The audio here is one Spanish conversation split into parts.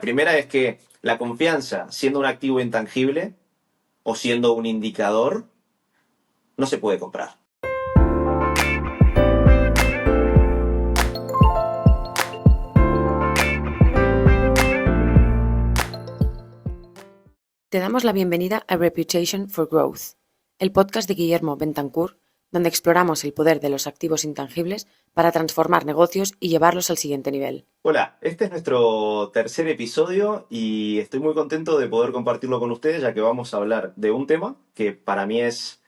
Primera es que la confianza, siendo un activo intangible o siendo un indicador, no se puede comprar. Te damos la bienvenida a Reputation for Growth, el podcast de Guillermo Bentancur, donde exploramos el poder de los activos intangibles para transformar negocios y llevarlos al siguiente nivel. Hola, este es nuestro tercer episodio y estoy muy contento de poder compartirlo con ustedes, ya que vamos a hablar de un tema que para mí es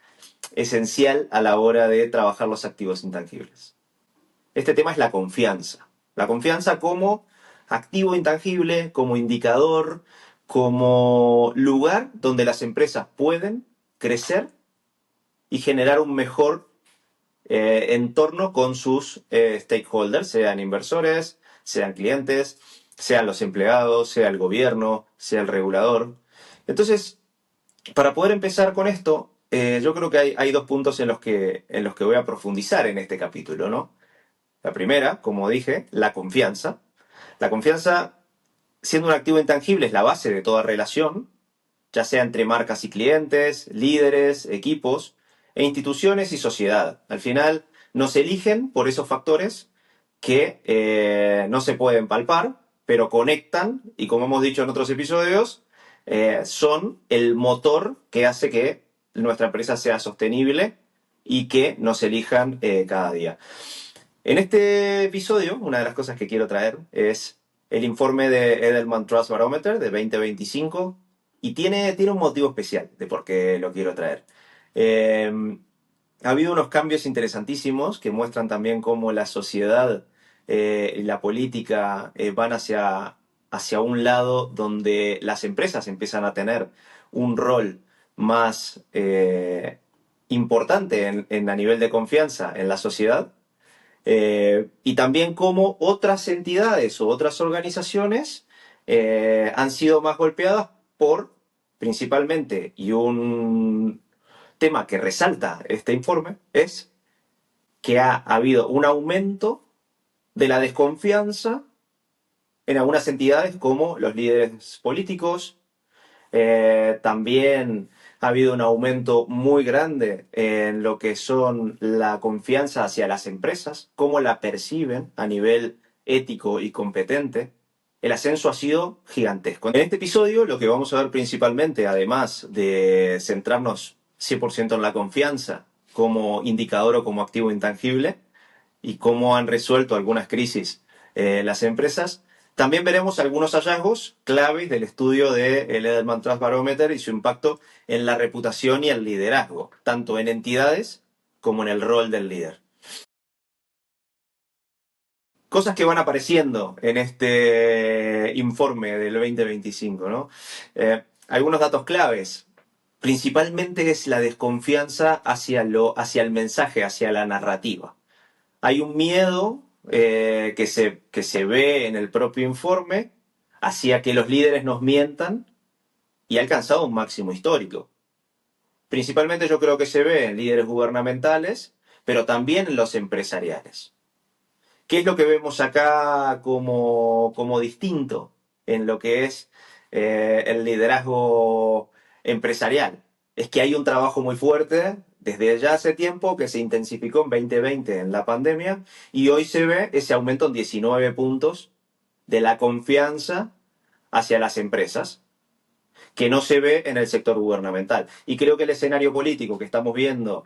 esencial a la hora de trabajar los activos intangibles. Este tema es la confianza. La confianza como activo intangible, como indicador, como lugar donde las empresas pueden crecer y generar un mejor entorno con sus stakeholders, sean inversores, sean clientes, sean los empleados, sea el gobierno, sea el regulador. Entonces, para poder empezar con esto, yo creo que hay dos puntos en los que voy a profundizar en este capítulo, ¿no? La primera, como dije, la confianza. La confianza, siendo un activo intangible, es la base de toda relación, ya sea entre marcas y clientes, líderes, equipos, e instituciones y sociedad. Al final, nos eligen por esos factores que no se pueden palpar, pero conectan, y como hemos dicho en otros episodios, son el motor que hace que nuestra empresa sea sostenible y que nos elijan cada día. En este episodio, una de las cosas que quiero traer es el informe de Edelman Trust Barometer de 2025 y tiene un motivo especial de por qué lo quiero traer. Ha habido unos cambios interesantísimos que muestran también cómo la sociedad y la política van hacia un lado donde las empresas empiezan a tener un rol más importante a nivel de confianza en la sociedad. Y también cómo otras entidades o otras organizaciones han sido más golpeadas por, principalmente, y un tema que resalta este informe, es que ha habido un aumento de la desconfianza en algunas entidades como los líderes políticos. También ha habido un aumento muy grande en lo que son la confianza hacia las empresas, cómo la perciben a nivel ético y competente. El ascenso ha sido gigantesco. En este episodio lo que vamos a ver principalmente, además de centrarnos 100% en la confianza como indicador o como activo intangible y cómo han resuelto algunas crisis las empresas, también veremos algunos hallazgos claves del estudio del Edelman Trust Barometer y su impacto en la reputación y el liderazgo, tanto en entidades como en el rol del líder. Cosas que van apareciendo en este informe del 2025, ¿no? Algunos datos claves. Principalmente es la desconfianza hacia el mensaje, hacia la narrativa. Hay un miedo que se ve en el propio informe hacia que los líderes nos mientan y ha alcanzado un máximo histórico. Principalmente yo creo que se ve en líderes gubernamentales, pero también en los empresariales. ¿Qué es lo que vemos acá como distinto en lo que es el liderazgo empresarial? Es que hay un trabajo muy fuerte desde ya hace tiempo que se intensificó en 2020 en la pandemia y hoy se ve ese aumento en 19 puntos de la confianza hacia las empresas, que no se ve en el sector gubernamental. Y creo que el escenario político que estamos viendo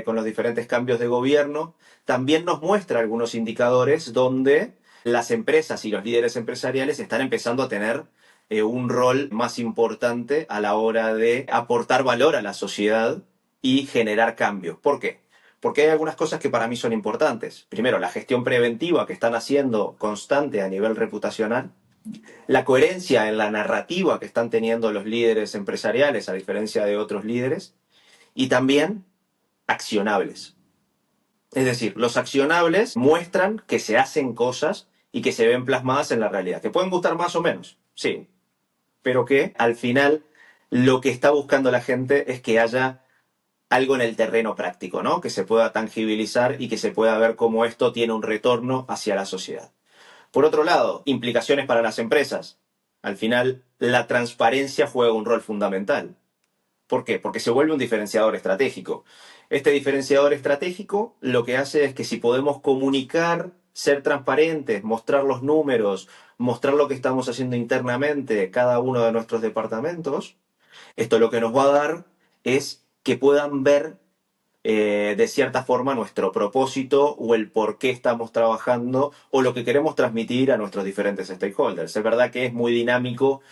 con los diferentes cambios de gobierno también nos muestra algunos indicadores donde las empresas y los líderes empresariales están empezando a tener un rol más importante a la hora de aportar valor a la sociedad y generar cambios. ¿Por qué? Porque hay algunas cosas que para mí son importantes. Primero, la gestión preventiva que están haciendo constante a nivel reputacional, la coherencia en la narrativa que están teniendo los líderes empresariales a diferencia de otros líderes, y también accionables. Es decir, los accionables muestran que se hacen cosas y que se ven plasmadas en la realidad, que pueden gustar más o menos, sí, pero que al final lo que está buscando la gente es que haya algo en el terreno práctico, ¿no? Que se pueda tangibilizar y que se pueda ver cómo esto tiene un retorno hacia la sociedad. Por otro lado, implicaciones para las empresas. al final la transparencia juega un rol fundamental. ¿Por qué? Porque se vuelve un diferenciador estratégico. Este diferenciador estratégico lo que hace es que si podemos comunicar, ser transparentes, mostrar los números, mostrar lo que estamos haciendo internamente cada uno de nuestros departamentos, esto lo que nos va a dar es que puedan ver de cierta forma nuestro propósito o el por qué estamos trabajando o lo que queremos transmitir a nuestros diferentes stakeholders. Es verdad que es muy dinámico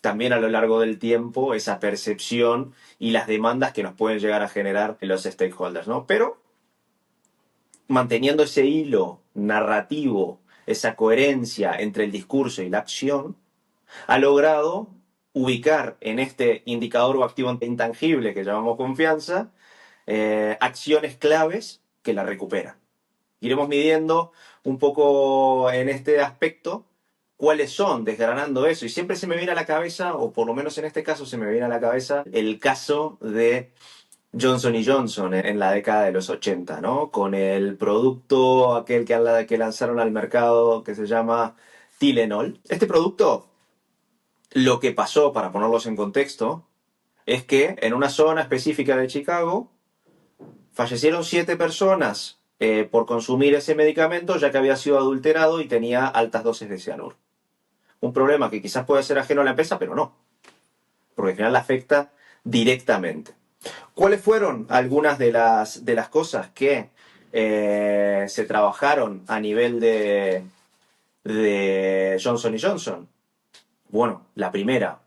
también a lo largo del tiempo esa percepción y las demandas que nos pueden llegar a generar los stakeholders, ¿no? Pero manteniendo ese hilo narrativo, esa coherencia entre el discurso y la acción, ha logrado ubicar en este indicador o activo intangible que llamamos confianza, acciones claves que la recuperan. Iremos midiendo un poco en este aspecto cuáles son, desgranando eso. Y siempre se me viene a la cabeza, o por lo menos en este caso se me viene a la cabeza, el caso de Johnson Johnson en la década de los 80, ¿no? Con el producto aquel que lanzaron al mercado que se llama Tylenol. Este producto, lo que pasó, para ponerlos en contexto, es que en una zona específica de Chicago fallecieron 7 personas por consumir ese medicamento, ya que había sido adulterado y tenía altas dosis de cianuro. Un problema que quizás puede ser ajeno a la empresa, pero no, porque al final la afecta directamente. ¿Cuáles fueron algunas de las cosas que se trabajaron a nivel de Johnson Johnson? Bueno, la primera,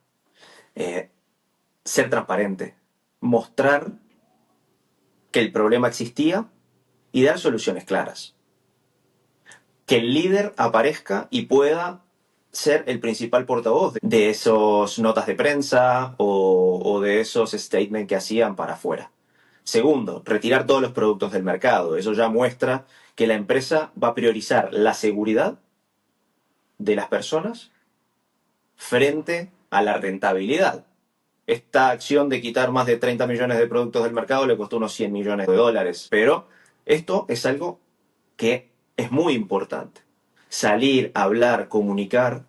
ser transparente, mostrar que el problema existía y dar soluciones claras. Que el líder aparezca y pueda ser el principal portavoz de esos notas de prensa o de esos statements que hacían para afuera. Segundo, retirar todos los productos del mercado. Eso ya muestra que la empresa va a priorizar la seguridad de las personas frente a la rentabilidad. Esta acción de quitar más de 30 millones de productos del mercado le costó unos 100 millones de dólares. Pero esto es algo que es muy importante. Salir, hablar, comunicar.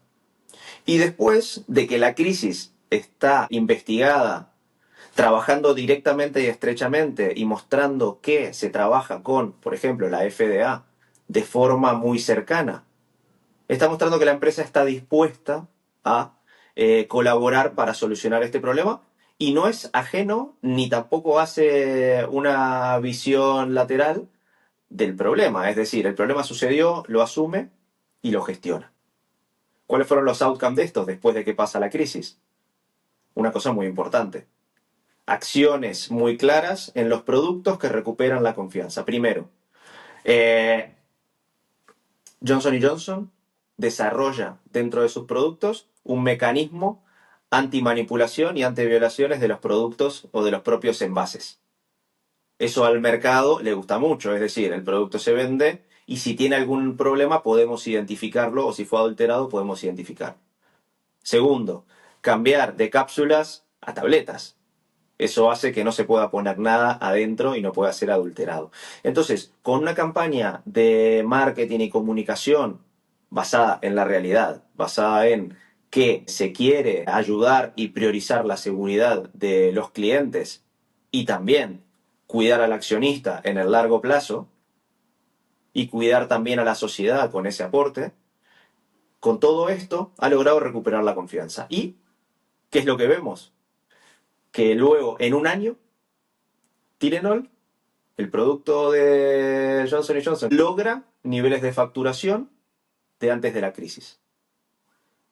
Y después de que la crisis está investigada, trabajando directamente y estrechamente y mostrando que se trabaja con, por ejemplo, la FDA de forma muy cercana, está mostrando que la empresa está dispuesta a colaborar para solucionar este problema y no es ajeno ni tampoco hace una visión lateral del problema. Es decir, el problema sucedió, lo asume y lo gestiona. ¿Cuáles fueron los outcomes de esto después de que pasa la crisis? Una cosa muy importante. Acciones muy claras en los productos que recuperan la confianza. Primero, Johnson Johnson desarrolla dentro de sus productos un mecanismo anti-manipulación y anti-violaciones de los productos o de los propios envases. Eso al mercado le gusta mucho, es decir, el producto se vende y si tiene algún problema podemos identificarlo o si fue adulterado podemos identificarlo. Segundo, cambiar de cápsulas a tabletas. Eso hace que no se pueda poner nada adentro y no pueda ser adulterado. Entonces, con una campaña de marketing y comunicación basada en la realidad, basada en que se quiere ayudar y priorizar la seguridad de los clientes y también cuidar al accionista en el largo plazo y cuidar también a la sociedad con ese aporte, con todo esto ha logrado recuperar la confianza. ¿Y qué es lo que vemos? Que luego, en un año, Tylenol, el producto de Johnson Johnson, logra niveles de facturación de antes de la crisis.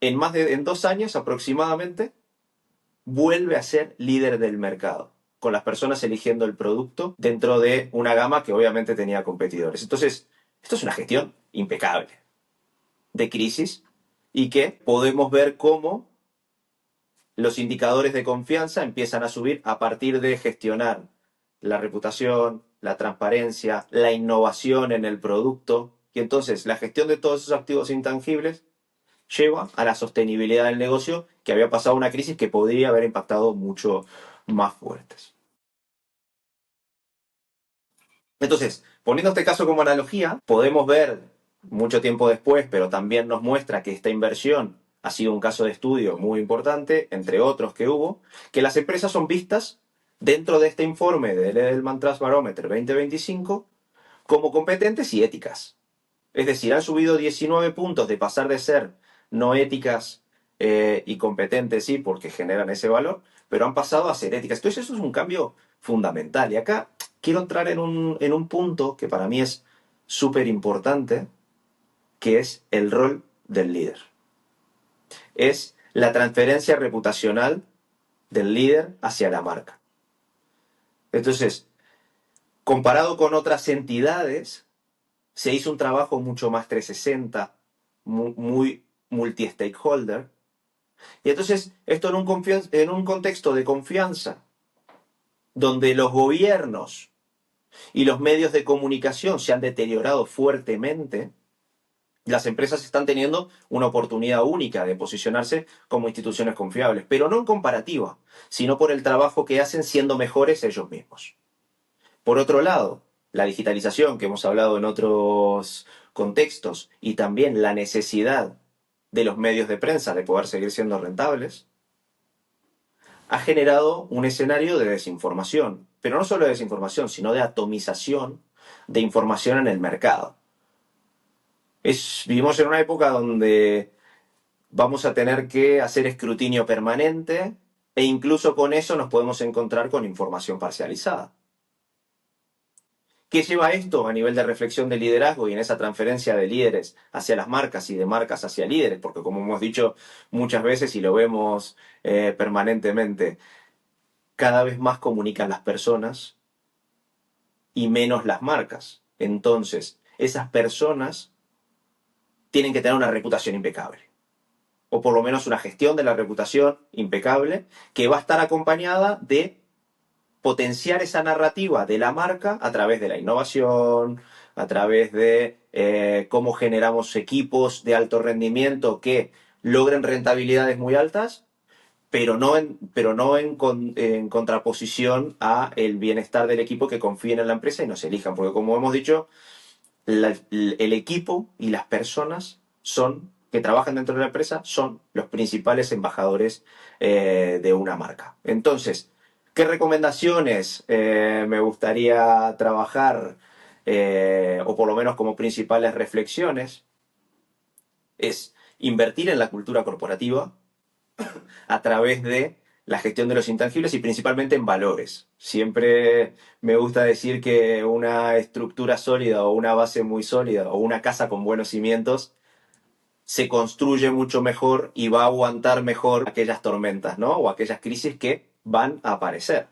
En 2 años aproximadamente, vuelve a ser líder del mercado, con las personas eligiendo el producto dentro de una gama que obviamente tenía competidores. Entonces, esto es una gestión impecable de crisis y que podemos ver cómo los indicadores de confianza empiezan a subir a partir de gestionar la reputación, la transparencia, la innovación en el producto. Y entonces la gestión de todos esos activos intangibles lleva a la sostenibilidad del negocio, que había pasado una crisis que podría haber impactado mucho más fuertes. Entonces, poniendo este caso como analogía, podemos ver mucho tiempo después, pero también nos muestra que esta inversión ha sido un caso de estudio muy importante, entre otros que hubo, que las empresas son vistas dentro de este informe del Edelman Trust Barometer 2025 como competentes y éticas. Es decir, han subido 19 puntos de pasar de ser no éticas y competentes, sí, porque generan ese valor, pero han pasado a ser éticas. Entonces eso es un cambio fundamental. Y acá quiero entrar en un punto que para mí es súper importante, que es el rol del líder. Es la transferencia reputacional del líder hacia la marca. Entonces, comparado con otras entidades, se hizo un trabajo mucho más 360, muy multi-stakeholder. Y entonces, esto en un contexto de confianza, donde los gobiernos y los medios de comunicación se han deteriorado fuertemente, las empresas están teniendo una oportunidad única de posicionarse como instituciones confiables, pero no en comparativa, sino por el trabajo que hacen siendo mejores ellos mismos. Por otro lado, la digitalización que hemos hablado en otros contextos y también la necesidad de los medios de prensa de poder seguir siendo rentables, ha generado un escenario de desinformación, pero no solo de desinformación, sino de atomización de información en el mercado. Vivimos en una época donde vamos a tener que hacer escrutinio permanente e incluso con eso nos podemos encontrar con información parcializada. ¿Qué lleva esto a nivel de reflexión de liderazgo y en esa transferencia de líderes hacia las marcas y de marcas hacia líderes? Porque como hemos dicho muchas veces y lo vemos permanentemente, cada vez más comunican las personas y menos las marcas. Entonces, esas personas tienen que tener una reputación impecable. O por lo menos una gestión de la reputación impecable que va a estar acompañada de potenciar esa narrativa de la marca a través de la innovación, a través de cómo generamos equipos de alto rendimiento que logren rentabilidades muy altas, pero no en contraposición a el bienestar del equipo que confíen en la empresa y nos elijan. Porque como hemos dicho, el equipo y las personas que trabajan dentro de la empresa son los principales embajadores de una marca. Entonces, ¿qué recomendaciones me gustaría trabajar, o por lo menos como principales reflexiones? Es invertir en la cultura corporativa a través de la gestión de los intangibles y principalmente en valores. Siempre me gusta decir que una estructura sólida o una base muy sólida o una casa con buenos cimientos se construye mucho mejor y va a aguantar mejor aquellas tormentas, ¿no? O aquellas crisis que van a aparecer,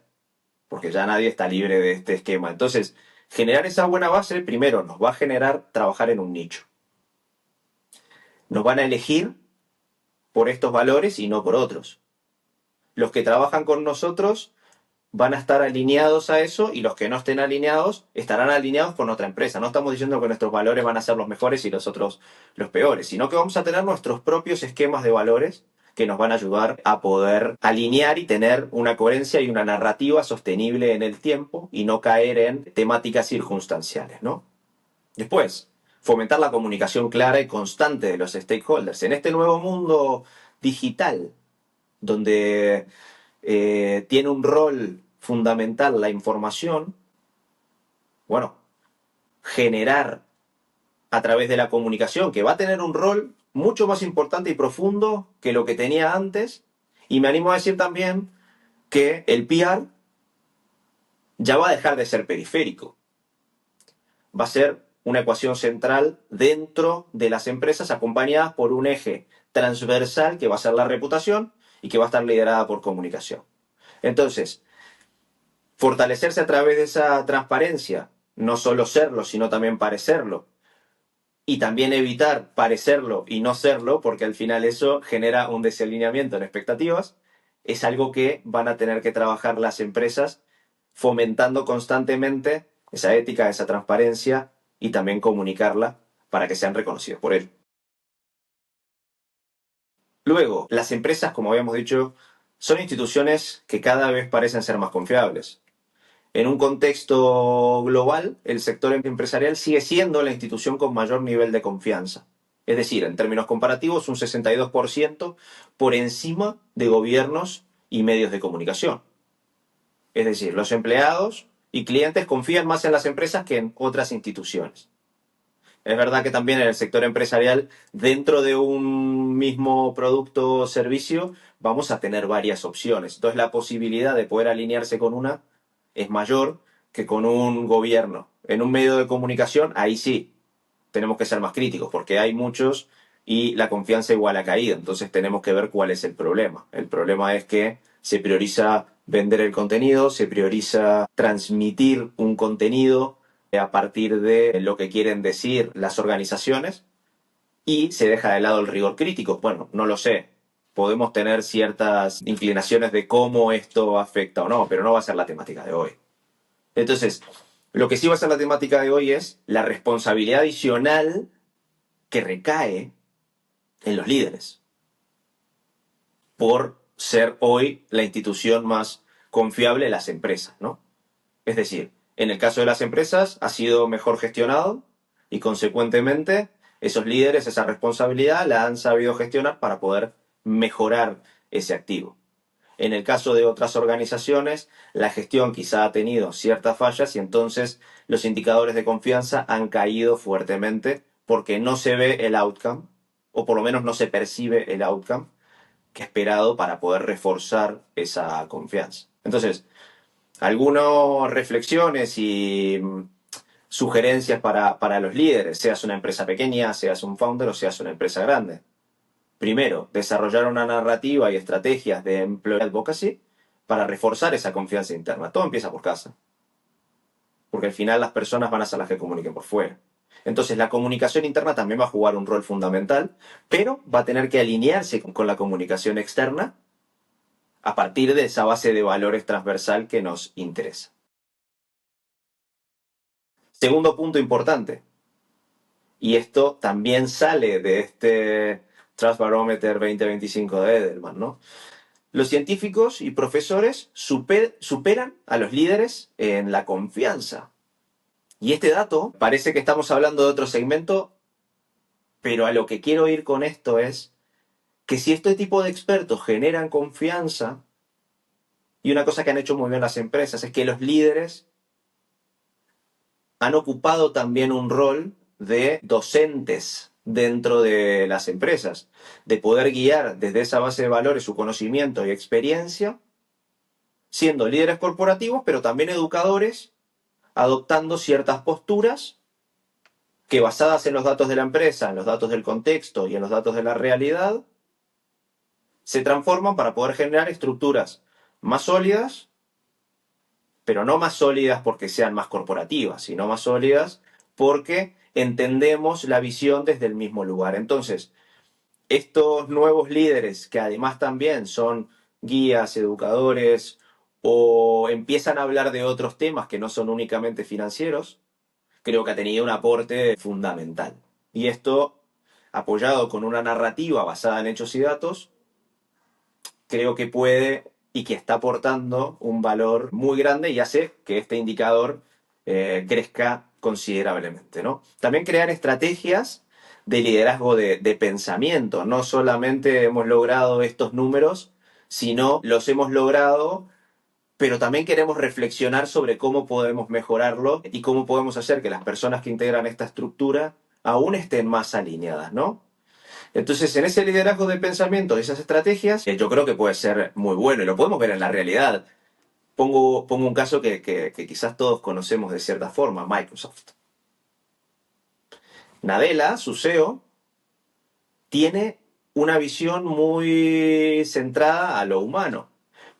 porque ya nadie está libre de este esquema. Entonces, generar esa buena base, primero, nos va a generar trabajar en un nicho. Nos van a elegir por estos valores y no por otros. Los que trabajan con nosotros van a estar alineados a eso y los que no estén alineados estarán alineados con otra empresa. No estamos diciendo que nuestros valores van a ser los mejores y los otros los peores, sino que vamos a tener nuestros propios esquemas de valores que nos van a ayudar a poder alinear y tener una coherencia y una narrativa sostenible en el tiempo y no caer en temáticas circunstanciales, ¿no? Después, fomentar la comunicación clara y constante de los stakeholders. En este nuevo mundo digital, donde tiene un rol fundamental la información, bueno, generar a través de la comunicación, que va a tener un rol mucho más importante y profundo que lo que tenía antes, y me animo a decir también que el PR ya va a dejar de ser periférico, va a ser una ecuación central dentro de las empresas acompañadas por un eje transversal que va a ser la reputación y que va a estar liderada por comunicación. Entonces, fortalecerse a través de esa transparencia, no solo serlo, sino también parecerlo, y también evitar parecerlo y no serlo, porque al final eso genera un desalineamiento en expectativas, es algo que van a tener que trabajar las empresas fomentando constantemente esa ética, esa transparencia y también comunicarla para que sean reconocidos por él. Luego, las empresas, como habíamos dicho, son instituciones que cada vez parecen ser más confiables. En un contexto global, el sector empresarial sigue siendo la institución con mayor nivel de confianza. Es decir, en términos comparativos, un 62% por encima de gobiernos y medios de comunicación. Es decir, los empleados y clientes confían más en las empresas que en otras instituciones. Es verdad que también en el sector empresarial, dentro de un mismo producto o servicio, vamos a tener varias opciones. Entonces la posibilidad de poder alinearse con una es mayor que con un gobierno. En un medio de comunicación, ahí sí, tenemos que ser más críticos, porque hay muchos y la confianza igual ha caído. Entonces tenemos que ver cuál es el problema. El problema es que se prioriza vender el contenido, se prioriza transmitir un contenido a partir de lo que quieren decir las organizaciones y se deja de lado el rigor crítico. Bueno, no lo sé. Podemos tener ciertas inclinaciones de cómo esto afecta o no, pero no va a ser la temática de hoy. Entonces, lo que sí va a ser la temática de hoy es la responsabilidad adicional que recae en los líderes por ser hoy la institución más confiable de las empresas, ¿no? Es decir, en el caso de las empresas ha sido mejor gestionado y consecuentemente esos líderes esa responsabilidad la han sabido gestionar para poder mejorar ese activo. En el caso de otras organizaciones, la gestión quizá ha tenido ciertas fallas y entonces los indicadores de confianza han caído fuertemente porque no se ve el outcome, o por lo menos no se percibe el outcome que esperado para poder reforzar esa confianza. Entonces, algunas reflexiones y sugerencias para los líderes, seas una empresa pequeña, seas un founder o seas una empresa grande. Primero, desarrollar una narrativa y estrategias de employee advocacy para reforzar esa confianza interna. Todo empieza por casa. Porque al final las personas van a ser las que comuniquen por fuera. Entonces la comunicación interna también va a jugar un rol fundamental, pero va a tener que alinearse con la comunicación externa a partir de esa base de valores transversal que nos interesa. Segundo punto importante, y esto también sale de este Trust Barometer 2025 de Edelman, ¿no? Los científicos y profesores superan a los líderes en la confianza. Y este dato, parece que estamos hablando de otro segmento, pero a lo que quiero ir con esto es que si este tipo de expertos generan confianza, y una cosa que han hecho muy bien las empresas es que los líderes han ocupado también un rol de docentes dentro de las empresas, de poder guiar desde esa base de valores su conocimiento y experiencia, siendo líderes corporativos, pero también educadores, adoptando ciertas posturas que basadas en los datos de la empresa, en los datos del contexto y en los datos de la realidad, se transforman para poder generar estructuras más sólidas, pero no más sólidas porque sean más corporativas, sino más sólidas porque entendemos la visión desde el mismo lugar. Entonces, estos nuevos líderes, que además también son guías, educadores, o empiezan a hablar de otros temas que no son únicamente financieros, creo que ha tenido un aporte fundamental. Y esto, apoyado con una narrativa basada en hechos y datos, creo que puede y que está aportando un valor muy grande y hace que este indicador crezca considerablemente, ¿no? También crear estrategias de liderazgo de pensamiento. No solamente hemos logrado estos números, sino los hemos logrado, pero también queremos reflexionar sobre cómo podemos mejorarlo y cómo podemos hacer que las personas que integran esta estructura aún estén más alineadas, ¿no? Entonces, en ese liderazgo de pensamiento, de esas estrategias, yo creo que puede ser muy bueno y lo podemos ver en la realidad. Pongo un caso que quizás todos conocemos de cierta forma, Microsoft. Nadella, su CEO, tiene una visión muy centrada a lo humano,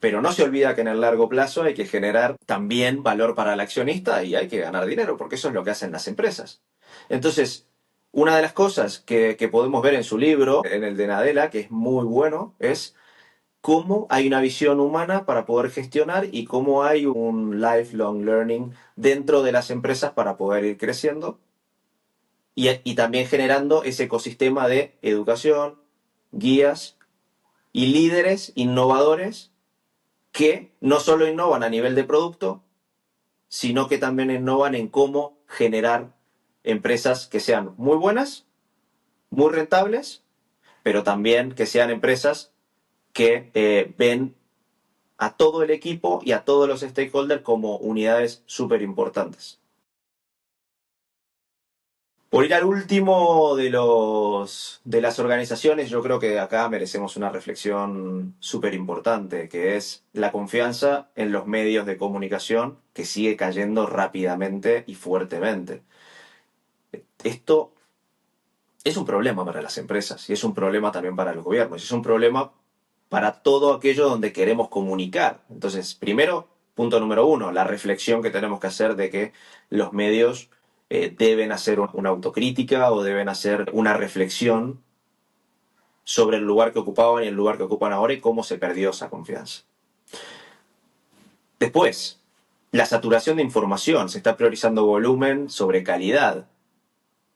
pero no se olvida que en el largo plazo hay que generar también valor para el accionista y hay que ganar dinero, porque eso es lo que hacen las empresas. Entonces, una de las cosas que podemos ver en su libro, en el de Nadella, que es muy bueno, es cómo hay una visión humana para poder gestionar y cómo hay un lifelong learning dentro de las empresas para poder ir creciendo y también generando ese ecosistema de educación, guías y líderes innovadores que no solo innovan a nivel de producto, sino que también innovan en cómo generar empresas que sean muy buenas muy rentables, pero también que sean empresas que ven a todo el equipo y a todos los stakeholders como unidades súper importantes. Por ir al último de las organizaciones, yo creo que acá merecemos una reflexión súper importante, que es la confianza en los medios de comunicación, que sigue cayendo rápidamente y fuertemente. Esto es un problema para las empresas y es un problema también para los gobiernos, y es un problema para todo aquello donde queremos comunicar. Entonces, primero, punto número uno, la reflexión que tenemos que hacer de que los medios deben hacer una autocrítica o deben hacer una reflexión sobre el lugar que ocupaban y el lugar que ocupan ahora y cómo se perdió esa confianza. Después, la saturación de información. Se está priorizando volumen sobre calidad.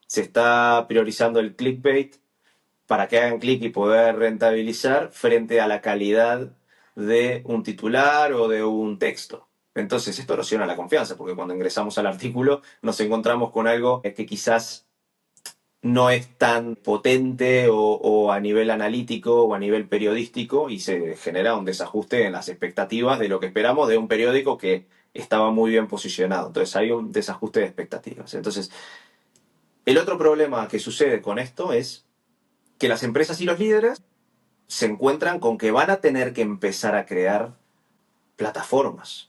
Se está priorizando el clickbait para que hagan clic y poder rentabilizar frente a la calidad de un titular o de un texto. Entonces esto erosiona la confianza, porque cuando ingresamos al artículo nos encontramos con algo que quizás no es tan potente o a nivel analítico o a nivel periodístico, y se genera un desajuste en las expectativas de lo que esperamos de un periódico que estaba muy bien posicionado. Entonces hay un desajuste de expectativas. Entonces, el otro problema que sucede con esto es que las empresas y los líderes se encuentran con que van a tener que empezar a crear plataformas.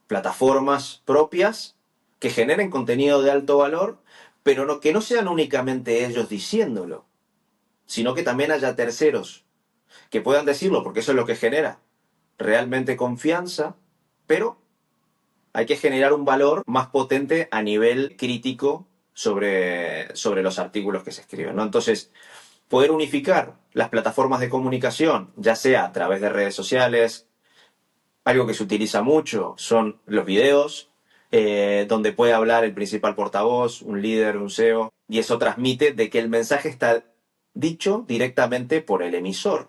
Plataformas propias que generen contenido de alto valor, pero que no sean únicamente ellos diciéndolo, sino que también haya terceros que puedan decirlo, porque eso es lo que genera realmente confianza, pero hay que generar un valor más potente a nivel crítico sobre los artículos que se escriben, ¿no? Entonces, poder unificar las plataformas de comunicación, ya sea a través de redes sociales, algo que se utiliza mucho son los videos, donde puede hablar el principal portavoz, un líder, un CEO, y eso transmite de que el mensaje está dicho directamente por el emisor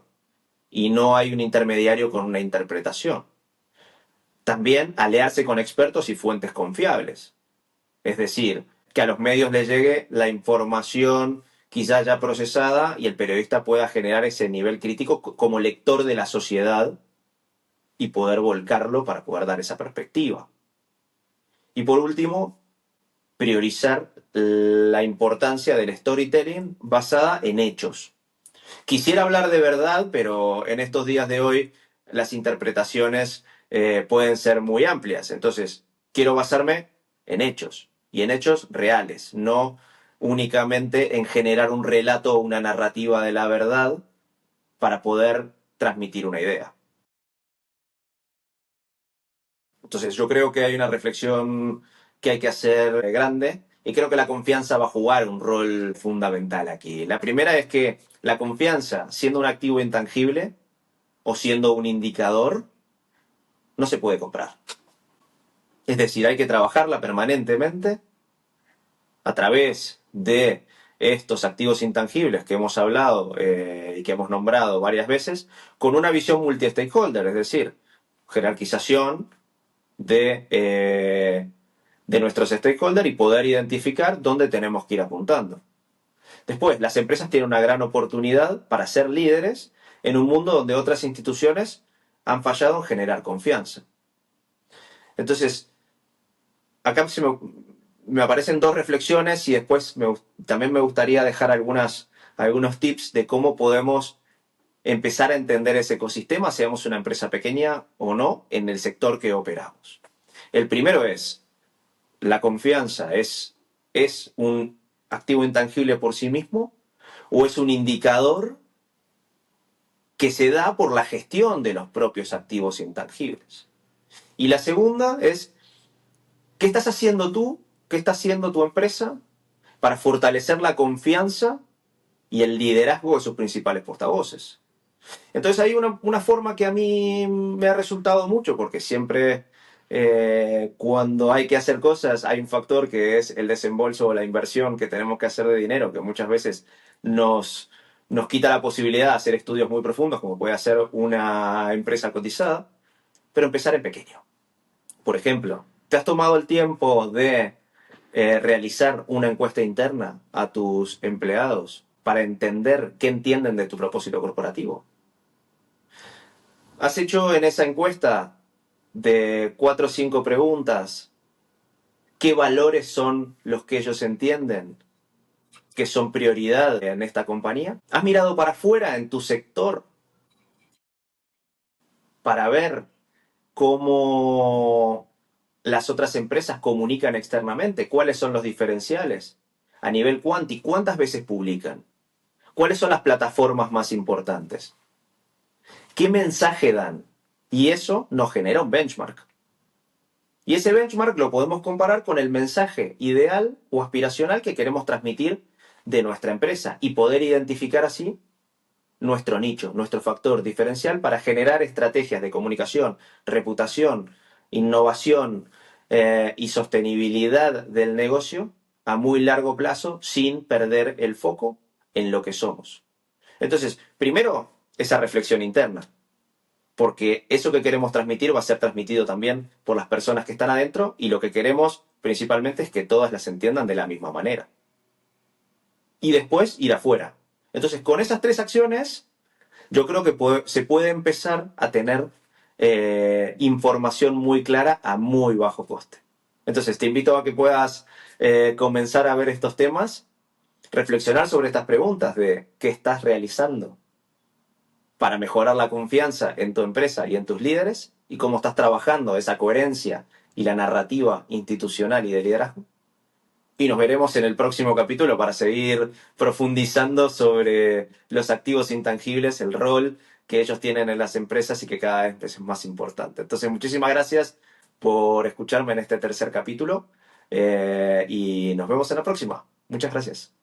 y no hay un intermediario con una interpretación. También aliarse con expertos y fuentes confiables, es decir, que a los medios les llegue la información quizás ya procesada y el periodista pueda generar ese nivel crítico como lector de la sociedad y poder volcarlo para poder dar esa perspectiva. Y por último, priorizar la importancia del storytelling basada en hechos. Quisiera hablar de verdad, pero en estos días de hoy las interpretaciones pueden ser muy amplias. Entonces, quiero basarme en hechos y en hechos reales, no únicamente en generar un relato o una narrativa de la verdad para poder transmitir una idea. Entonces, yo creo que hay una reflexión que hay que hacer grande y creo que la confianza va a jugar un rol fundamental aquí. La primera es que la confianza, siendo un activo intangible o siendo un indicador, no se puede comprar. Es decir, hay que trabajarla permanentemente a través de estos activos intangibles que hemos hablado y que hemos nombrado varias veces, con una visión multi-stakeholder, es decir, jerarquización de nuestros stakeholders y poder identificar dónde tenemos que ir apuntando. Después, las empresas tienen una gran oportunidad para ser líderes en un mundo donde otras instituciones han fallado en generar confianza. Entonces, acá me aparecen dos reflexiones y después también me gustaría dejar algunos tips de cómo podemos empezar a entender ese ecosistema, seamos una empresa pequeña o no, en el sector que operamos. El primero es, ¿la confianza es un activo intangible por sí mismo o es un indicador que se da por la gestión de los propios activos intangibles? Y la segunda es, ¿qué estás haciendo tú? ¿Qué está haciendo tu empresa para fortalecer la confianza y el liderazgo de sus principales portavoces? Entonces hay una forma que a mí me ha resultado mucho, porque siempre cuando hay que hacer cosas hay un factor que es el desembolso o la inversión que tenemos que hacer de dinero, que muchas veces nos quita la posibilidad de hacer estudios muy profundos, como puede hacer una empresa cotizada, pero empezar en pequeño. Por ejemplo, ¿te has tomado el tiempo de realizar una encuesta interna a tus empleados para entender qué entienden de tu propósito corporativo? ¿Has hecho en esa encuesta de 4 o 5 preguntas qué valores son los que ellos entienden que son prioridad en esta compañía? ¿Has mirado para afuera en tu sector para ver cómo las otras empresas comunican externamente? ¿Cuáles son los diferenciales? A nivel cuántico, ¿cuántas veces publican? ¿Cuáles son las plataformas más importantes? ¿Qué mensaje dan? Y eso nos genera un benchmark. Y ese benchmark lo podemos comparar con el mensaje ideal o aspiracional que queremos transmitir de nuestra empresa y poder identificar así nuestro nicho, nuestro factor diferencial para generar estrategias de comunicación, reputación, innovación y sostenibilidad del negocio a muy largo plazo sin perder el foco en lo que somos. Entonces, primero, esa reflexión interna, porque eso que queremos transmitir va a ser transmitido también por las personas que están adentro y lo que queremos principalmente es que todas las entiendan de la misma manera. Y después ir afuera. Entonces, con esas 3 acciones, yo creo que se puede empezar a tener información muy clara a muy bajo coste. Entonces, te invito a que puedas comenzar a ver estos temas, reflexionar sobre estas preguntas de qué estás realizando para mejorar la confianza en tu empresa y en tus líderes y cómo estás trabajando esa coherencia y la narrativa institucional y de liderazgo. Y nos veremos en el próximo capítulo para seguir profundizando sobre los activos intangibles, el rol que ellos tienen en las empresas y que cada vez es más importante. Entonces, muchísimas gracias por escucharme en este tercer capítulo y nos vemos en la próxima. Muchas gracias.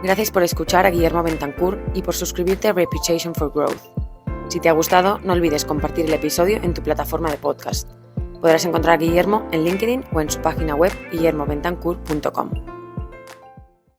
Gracias por escuchar a Guillermo Bentancur y por suscribirte a Reputation for Growth. Si te ha gustado, no olvides compartir el episodio en tu plataforma de podcast. Podrás encontrar a Guillermo en LinkedIn o en su página web guillermobentancur.com.